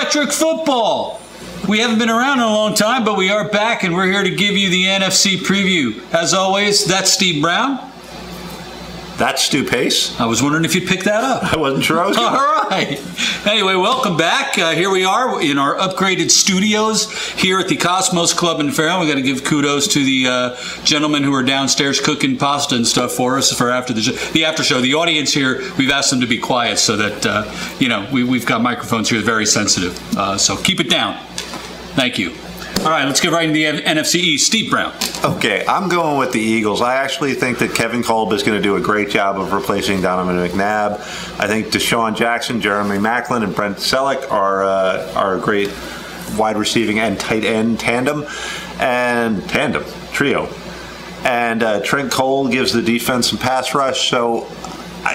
Electric Football. We haven't been around in a long time, but we are back, and we're here to give you the NFC preview. As always, that's Steve Brown. That's Stu Pace. I was wondering if you'd pick that up. I wasn't sure I was going to. All right. Anyway, welcome back. Here we are in our upgraded studios here at the Cosmos Club in Fairfield. We got to give kudos to the gentlemen who are downstairs cooking pasta and stuff for us for after the after show. The audience here, we've asked them to be quiet so that we've got microphones here very sensitive. So keep it down. Thank you. All right, let's get right into the NFC East. Steve Brown. Okay, I'm going with the Eagles. I actually think that Kevin Kolb is going to do a great job of replacing Donovan McNabb. I think Deshaun Jackson, Jeremy Maclin, and Brent Selleck are a great wide receiving and tight end trio. And Trent Cole gives the defense some pass rush. So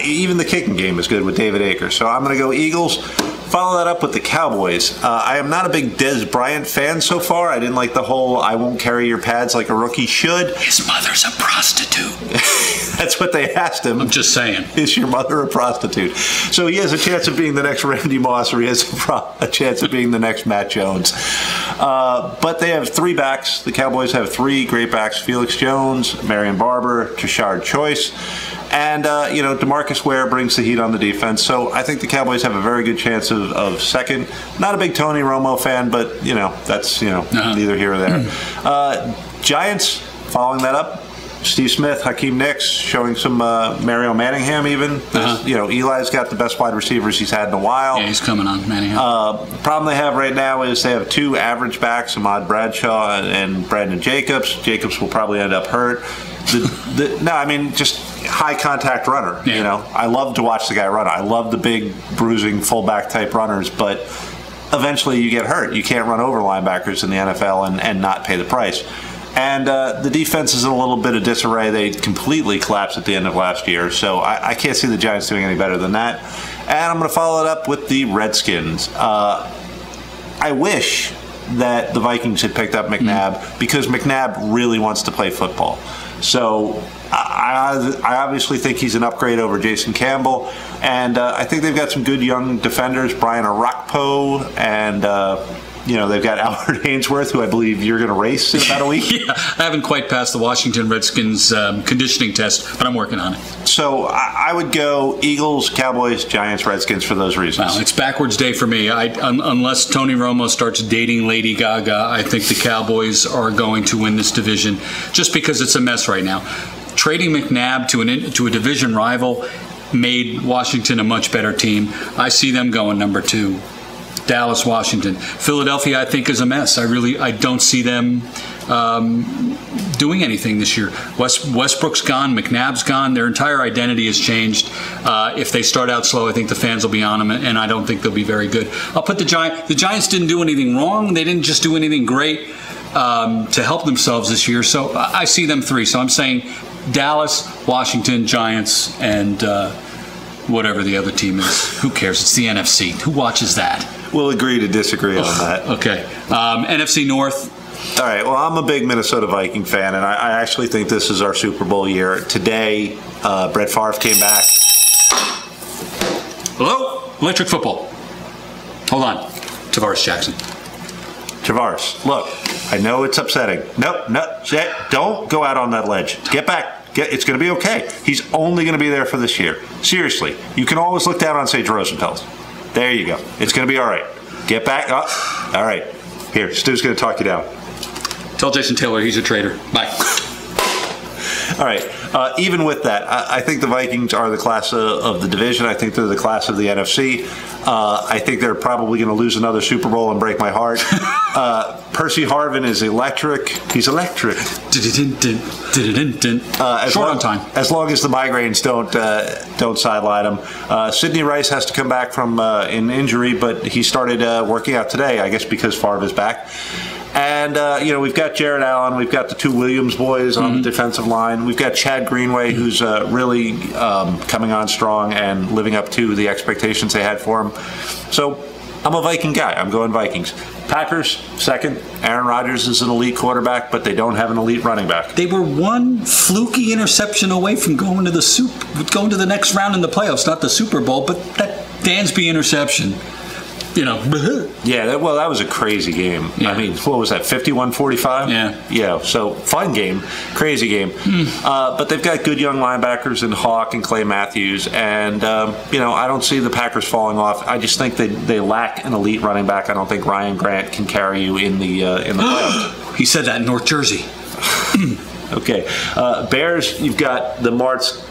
even the kicking game is good with David Akers. So I'm going to go Eagles. Follow that up with the Cowboys. I am not a big Dez Bryant fan so far. I didn't like the whole I won't carry your pads like a rookie should. His mother's a prostitute. That's what they asked him. I'm just saying. Is your mother a prostitute? So he has a chance of being the next Randy Moss, or he has a chance of being the next Matt Jones. But they have three backs. The Cowboys have three great backs: Felix Jones, Marion Barber, Tashard Choice. And, DeMarcus Ware brings the heat on the defense. So I think the Cowboys have a very good chance of second. Not a big Tony Romo fan, but, that's, neither here or there. Giants, following that up. Steve Smith, Hakeem Nicks, showing some Mario Manningham even. Eli's got the best wide receivers he's had in a while. Yeah, he's coming on, Manningham. The problem they have right now is they have two average backs, Ahmad Bradshaw and Brandon Jacobs. Jacobs will probably end up hurt. Just high contact runner. Yeah. I love to watch the guy run. I love the big bruising fullback type runners, but eventually you get hurt. You can't run over linebackers in the NFL and not pay the price. And the defense is in a little bit of disarray. They completely collapsed at the end of last year, so I can't see the Giants doing any better than that. And I'm going to follow it up with the Redskins. I wish that the Vikings had picked up McNabb because McNabb really wants to play football. So I obviously think he's an upgrade over Jason Campbell, and I think they've got some good young defenders, Brian Arakpo, and they've got Albert Ainsworth, who I believe you're going to race in about a week. Yeah, I haven't quite passed the Washington Redskins conditioning test, but I'm working on it. So I would go Eagles, Cowboys, Giants, Redskins for those reasons. Wow, it's backwards day for me. Unless Tony Romo starts dating Lady Gaga, I think the Cowboys are going to win this division just because it's a mess right now. Trading McNabb to a division rival made Washington a much better team. I see them going number 2. Dallas, Washington. Philadelphia, I think, is a mess. I don't see them doing anything this year. Westbrook's gone. McNabb's gone. Their entire identity has changed. If they start out slow, I think the fans will be on them, and I don't think they'll be very good. I'll put the Giants. The Giants didn't do anything wrong. They didn't just do anything great to help themselves this year. So I see them 3. So I'm saying Dallas, Washington, Giants, and whatever the other team is. Who cares? It's the NFC. Who watches that? We'll agree to disagree on that. Okay. NFC North. All right. Well, I'm a big Minnesota Viking fan, and I actually think this is our Super Bowl year. Today, Brett Favre came back. Hello? Electric Football. Hold on. Tavares Jackson. Tavares, look, I know it's upsetting. No, don't go out on that ledge. Get back. It's going to be okay. He's only going to be there for this year. Seriously. You can always look down on Sage Rosenfeld. There you go. It's going to be all right. Get back up. All right. Here, Stu's going to talk you down. Tell Jason Taylor he's a traitor. Bye. All right. Even with that, I think the Vikings are the class of the division. I think they're the class of the NFC. I think they're probably going to lose another Super Bowl and break my heart. Percy Harvin is electric. He's electric. Short on time. As long as the migraines don't sideline him. Sidney Rice has to come back from an injury, but he started working out today, I guess because Favre is back. And, we've got Jared Allen. We've got the 2 Williams boys on the defensive line. We've got Chad Greenway, who's really coming on strong and living up to the expectations they had for him. So I'm a Viking guy. I'm going Vikings. Packers, second. Aaron Rodgers is an elite quarterback, but they don't have an elite running back. They were one fluky interception away from going to the next round in the playoffs, not the Super Bowl, but that Dansby interception. Yeah, that was a crazy game. Yeah. I mean, what was that, 51-45? Yeah. Yeah, so fun game, crazy game. But they've got good young linebackers in Hawk and Clay Matthews, and, I don't see the Packers falling off. I just think they lack an elite running back. I don't think Ryan Grant can carry you in the playoffs. He said that in North Jersey. Okay. Bears, you've got the Martz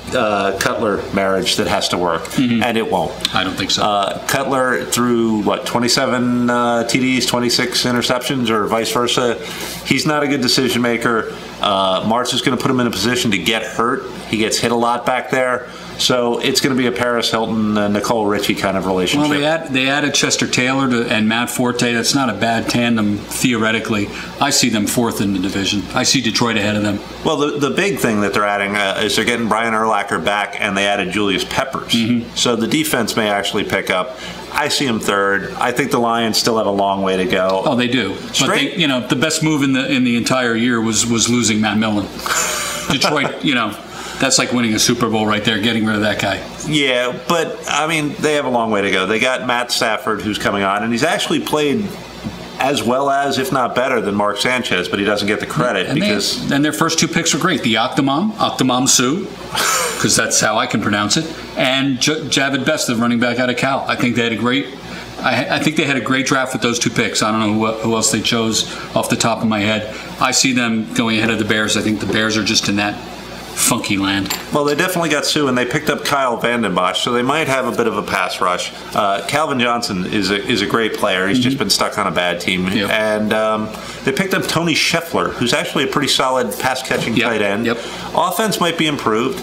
Cutler marriage that has to work, and it won't. I don't think so. Cutler threw, 27 TDs, 26 interceptions, or vice versa. He's not a good decision maker. Martz is going to put him in a position to get hurt. He gets hit a lot back there. So it's going to be a Paris Hilton, Nicole Richie kind of relationship. Well, they added Chester Taylor and Matt Forte. That's not a bad tandem theoretically. I see them fourth in the division. I see Detroit ahead of them. Well, the big thing that they're adding is they're getting Brian Urlacher back, and they added Julius Peppers. So the defense may actually pick up. I see them third. I think the Lions still have a long way to go. Oh, they do. But the best move in the entire year was losing Matt Millen. Detroit, that's like winning a Super Bowl right there, getting rid of that guy. Yeah, but, they have a long way to go. They got Matt Stafford, who's coming on, and he's actually played as well as, if not better, than Mark Sanchez, but he doesn't get the credit and their first two picks were great. The Octomom Sue, because that's how I can pronounce it, and Javid Best, the running back out of Cal. I think they had a great draft with those two picks. I don't know who else they chose off the top of my head. I see them going ahead of the Bears. I think the Bears are just in that funky land. Well, they definitely got Sue, and they picked up Kyle Vanden Bosch, so they might have a bit of a pass rush. Calvin Johnson is a great player. He's just been stuck on a bad team. Yep. And they picked up Tony Scheffler, who's actually a pretty solid pass-catching tight end. Yep. Offense might be improved.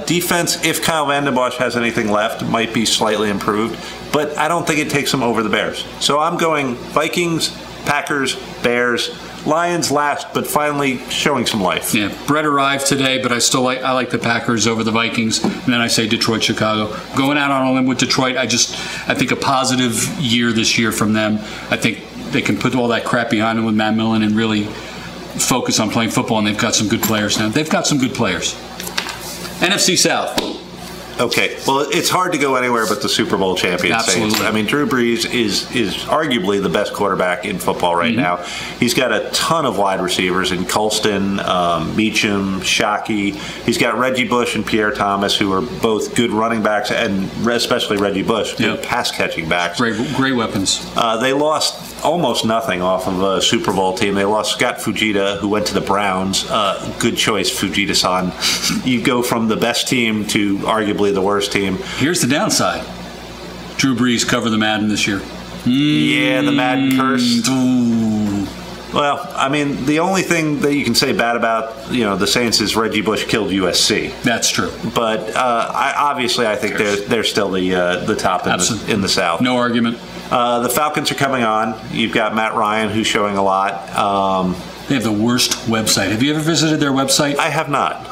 Defense, if Kyle Vanden Bosch has anything left, might be slightly improved. But I don't think it takes them over the Bears. So I'm going Vikings, Packers, Bears, Lions last, but finally showing some life. Yeah, Brett arrived today, but I like the Packers over the Vikings, and then I say Detroit, Chicago. Going out on a limb with Detroit, I think a positive year this year from them. I think they can put all that crap behind them with Matt Millen and really focus on playing football, and they've got some good players now. They've got some good players. NFC South. Okay, well, it's hard to go anywhere but the Super Bowl champion Saints. I mean, Drew Brees is arguably the best quarterback in football right now. He's got a ton of wide receivers in Colston, Meacham, Shockey. He's got Reggie Bush and Pierre Thomas, who are both good running backs, and especially Reggie Bush, good pass-catching backs. Great weapons. They lost almost nothing off of a Super Bowl team. They lost Scott Fujita, who went to the Browns. Good choice, Fujita-san. You go from the best team to arguably the worst team. Here's the downside. Drew Brees cover the Madden this year. Yeah, the Madden curse. Ooh. Well, I mean, the only thing that you can say bad about the Saints is Reggie Bush killed USC. That's true. But I think they're still the top in the South. No argument. The Falcons are coming on. You've got Matt Ryan, who's showing a lot. They have the worst website. Have you ever visited their website? I have not.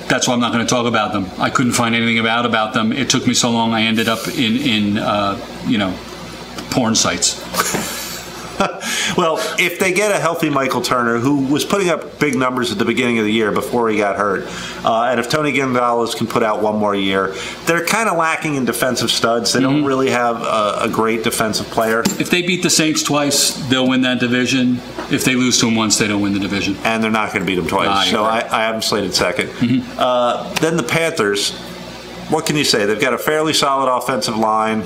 That's why I'm not going to talk about them. I couldn't find anything about them. It took me so long. I ended up in porn sites. Well, if they get a healthy Michael Turner, who was putting up big numbers at the beginning of the year before he got hurt, and if Tony Gonzalez can put out one more year, they're kind of lacking in defensive studs. They don't really have a great defensive player. If they beat the Saints twice, they'll win that division. If they lose to them once, they don't win the division. And they're not going to beat them twice. So right. I have them slated second. Then the Panthers, what can you say? They've got a fairly solid offensive line.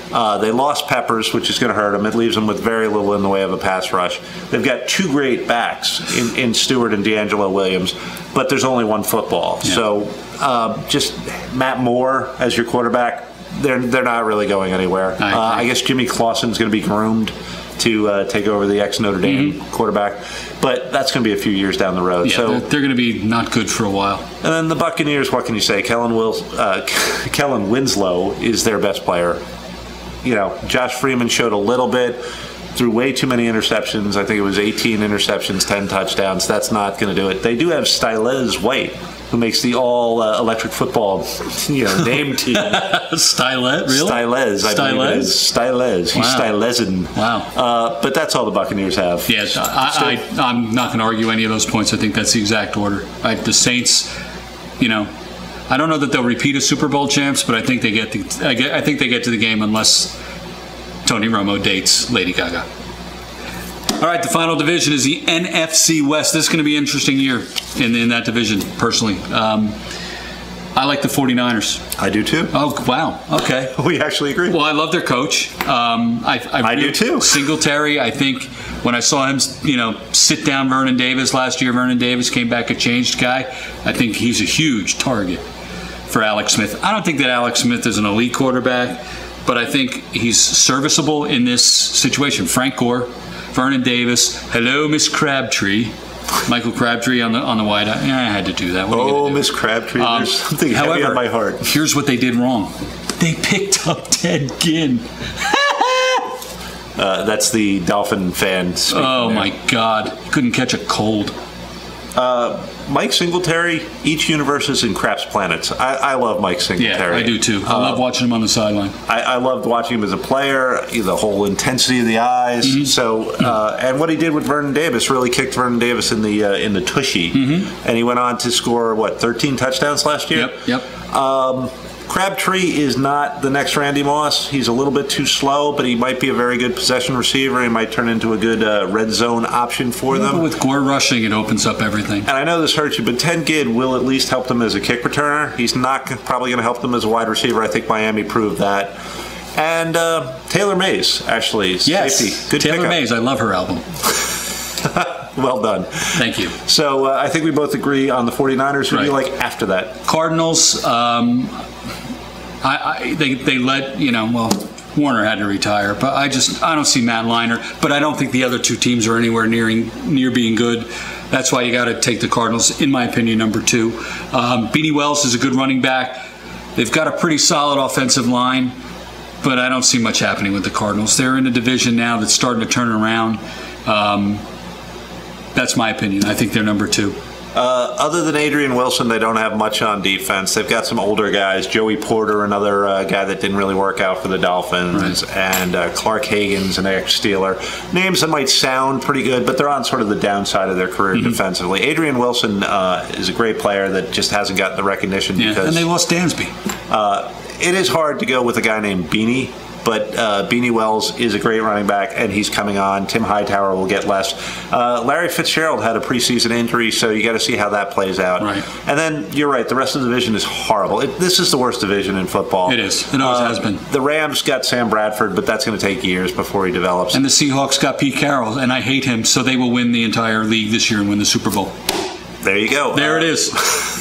They lost Peppers, which is going to hurt them. It leaves them with very little in the way of a pass rush. They've got two great backs in Stewart and D'Angelo Williams, but there's only one football. Yeah. So just Matt Moore as your quarterback, they're not really going anywhere. I guess Jimmy Clausen's going to be groomed to take over the ex-Notre Dame quarterback, but that's going to be a few years down the road. Yeah, so they're going to be not good for a while. And then the Buccaneers, what can you say? Kellen Winslow is their best player. Josh Freeman showed a little bit, threw way too many interceptions. I think it was 18 interceptions, 10 touchdowns. That's not going to do it. They do have Stylez White, who makes the all-electric football name team. Stylez? Really? Stylez, I believe it is. Stylez. He's Stylezin. Wow. But that's all the Buccaneers have. Yes, I'm not going to argue any of those points. I think that's the exact order. The Saints, I don't know that they'll repeat as Super Bowl champs, but I think they get to the game unless Tony Romo dates Lady Gaga. All right, the final division is the NFC West. This is going to be an interesting year in that division, personally. I like the 49ers. I do too. Oh, wow. Okay. We actually agree. Well, I love their coach. I do too. Singletary, I think when I saw him, sit down Vernon Davis last year, Vernon Davis came back a changed guy. I think he's a huge target for Alex Smith. I don't think that Alex Smith is an elite quarterback, but I think he's serviceable in this situation. Frank Gore, Vernon Davis, hello, Miss Crabtree. Michael Crabtree on the wideout. Yeah, I had to do that. Oh, Miss Crabtree, there's something heavy on my heart. Here's what they did wrong. They picked up Ted Ginn. That's the Dolphin fan speaking. Oh, my God. Couldn't catch a cold. Mike Singletary, each universe is in craps planets. I love Mike Singletary. Yeah, I do too. I love watching him on the sideline. I loved watching him as a player, the whole intensity of the eyes. Mm-hmm. So, and what he did with Vernon Davis really kicked Vernon Davis in the tushy. Mm-hmm. And he went on to score, 13 touchdowns last year? Yep. Crabtree is not the next Randy Moss. He's a little bit too slow, but he might be a very good possession receiver. He might turn into a good red zone option for them. With Gore rushing, it opens up everything. And I know this hurts you, but Ted Ginn will at least help them as a kick returner. He's not probably going to help them as a wide receiver. I think Miami proved that. And Taylor Mays, actually, yes, safety. Good Taylor pickup. Mays, I love her album. Well done. Thank you. So I think we both agree on the 49ers. Who do you like after that? Cardinals, they let, Warner had to retire, but I don't see Matt Leinart, but I don't think the other two teams are anywhere near being good. That's why you got to take the Cardinals, in my opinion, number 2. Beanie Wells is a good running back. They've got a pretty solid offensive line, but I don't see much happening with the Cardinals. They're in a division now that's starting to turn around. That's my opinion. I think they're number 2. Other than Adrian Wilson, they don't have much on defense. They've got some older guys. Joey Porter, another guy that didn't really work out for the Dolphins, right. And Clark Hagan's an ex-Steeler. Names that might sound pretty good, but they're on sort of the downside of their career defensively. Adrian Wilson is a great player that just hasn't gotten the recognition. Because and they lost Dansby. It is hard to go with a guy named Beanie. But Beanie Wells is a great running back, and he's coming on. Tim Hightower will get less. Larry Fitzgerald had a preseason injury, so you got to see how that plays out. Right. And then you're right, the rest of the division is horrible. This is the worst division in football. It is. It always has been. The Rams got Sam Bradford, but that's going to take years before he develops. And the Seahawks got Pete Carroll, and I hate him, so they will win the entire league this year and win the Super Bowl. There you go. There it is.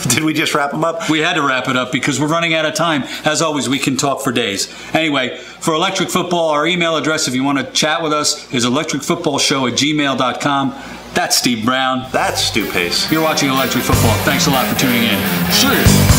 Did we just wrap them up? We had to wrap it up because we're running out of time. As always, we can talk for days. Anyway, for Electric Football, our email address, if you want to chat with us, is electricfootballshow@gmail.com. That's Steve Brown. That's Stu Pace. You're watching Electric Football. Thanks a lot for tuning in. Cheers.